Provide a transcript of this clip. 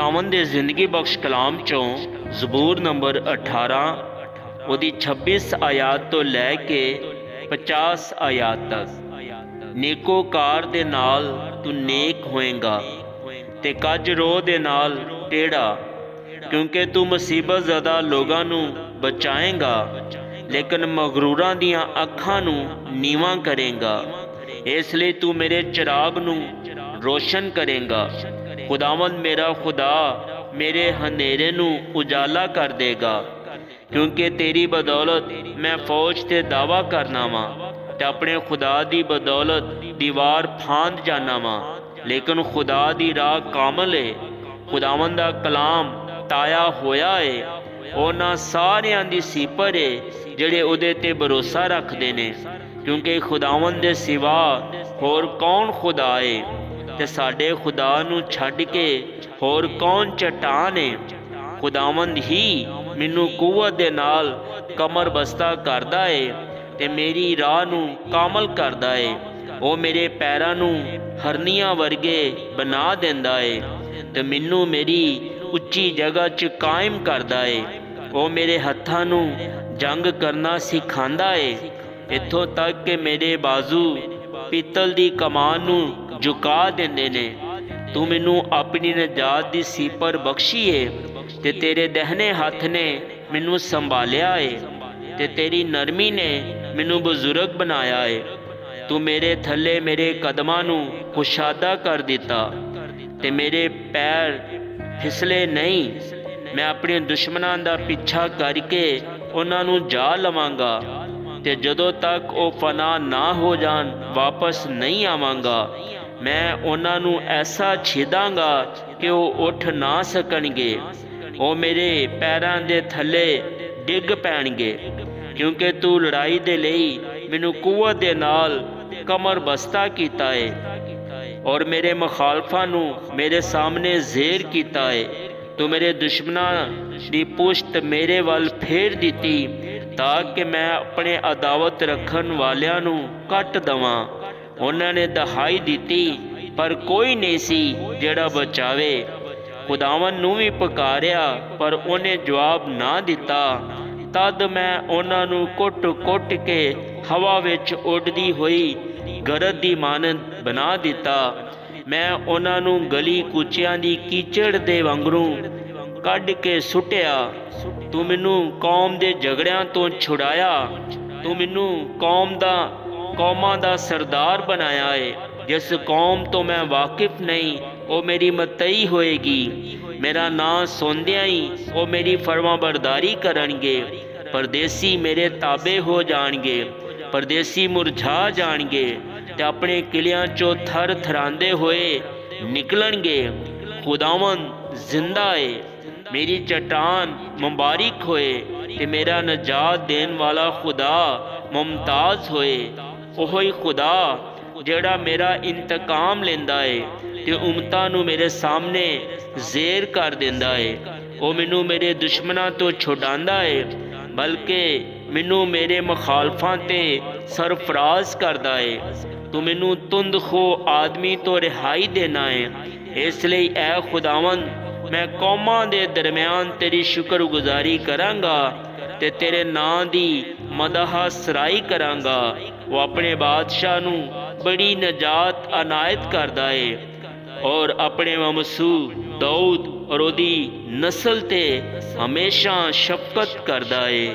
खुदावन दे जिंदगी बख्श कलाम चों ज़बूर नंबर 18 ਉਹਦੀ 26 आयात तो लैके 50 आयात तक। नेकोकार दे नाल तू नेक होएगा ते कज रोह दे नाल टेढ़ा, क्योंकि तू मुसीबत ज़दा लोगां नू बचाएगा लेकिन मगरूरां दियां अखां नू नीवां करेगा। इसलिए तू मेरे चिराग नू रोशन करेगा। खुदावंद मेरा खुदा मेरे हनेरे नू उजाला कर देगा, क्योंकि तेरी बदौलत मैं फौज ते दावा करना वा ते अपने खुदा दी बदौलत दीवार फांद जाना वा। लेकिन खुदा दी राह कामल है, खुदावंद दा कलाम ताया होया है। उन्हां सारियां दी सीपर है जिहड़े उहदे ते भरोसा रखदे ने, क्योंकि खुदावंद दे सिवा होर कौन खुदा है ते साडे खुदा नू छड्ड के होर कौन चट्टान है। खुदावंद ही मैनू कुव्वत दे नाल कमर बस्ता करदा है ते मेरी राह नू कामल करदा है। वो मेरे पैरां नू हरनियां वर्गे बना देंदा है ते मैनू मेरी उच्ची जगह च कायम करदा है। वो मेरे हत्थां नू जंग करना सिखांदा है, इत्थों तक कि मेरे बाजू पीतल दी कमान नू झुका देंदे ने। तू मैनू अपनी नजात दी सीपर बख्शी है ते तेरे दहने हथ ने मैनू संभालिया है ते तेरी नरमी ने मैनू बुजुर्ग बनाया है। तू मेरे थले मेरे कदमां नू कुशादा कर दिता ते मेरे पैर फिसले नहीं। मैं अपने दुश्मनां दा पिछा करके उन्हां नू जा लवांगा ते जदों तक वो फना ना हो जान वापस नहीं आवांगा। मैं उन्हां नू ऐसा छेदांगा कि वो उठ ना सकणगे, वो मेरे पैरां दे थले डिग पैणगे। क्योंकि तू लड़ाई दे लई मैनू कुव्वत दे नाल कमर बस्ता कीता है और मेरे मुखालफां नू मेरे सामने ज़ेर कीता है। तू मेरे दुश्मनां दी पुश्त मेरे वल फेर दिती, ताकि मैं अपने अदावत रखन वालियां नू कट दवां। उन्होंने दहाई दिती पर कोई नहीं सी जेड़ा बचावे। खुदावन नू भी पुकारिया पर उन्हें जवाब ना दिता। तद मैं उन्हां नू कुट कुट के हवा विच उड़दी हुई गरज दी मानद बना दिता। मैं उन्हां नू गली कूचियां दी कीचड़ दे वांगरू कढ़ के सुटिया। तू मैनू कौम दे झगड़ियां तो छुड़ाया। तू मैनू कौमां दा सरदार बनाया है। जिस कौम तो मैं वाकिफ नहीं वो मेरी मतई होएगी। मेरा नां सुनदियां ही वो मेरी फरमाबरदारी करनगे। परदेसी मेरे ताबे हो जाणगे, परदेसी मुरझा जाणगे ते अपने किलियां चो थर थरांदे होए निकलणगे। खुदावंद जिंदा है, मेरी चट्टान मुबारक होए ते मेरा नजात देन वाला खुदा मुमताज होए। ओही खुदा जेड़ा मेरा इंतकाम लेंदा है ते उम्मतां नू मेरे सामने ज़ेर कर देंदा है। वो मैनू मेरे दुश्मनां तो छुड़ांदा है, बल्कि मैनू मेरे मुखालफां ते सरफराज करदा है। तू मैनू तुंद खो आदमी तो रिहाई देना है। इसलिए ऐ खुदावंद मैं कौमां दे दरम्यान तेरी शुक्रगुजारी करांगा ते तेरे नां दी मदह सराई करांगा। वो अपने बादशाह नू बड़ी नजात अनायत करदा है और अपने ममसू दाऊद और ओदी नस्ल ते हमेशा शफकत करदा है।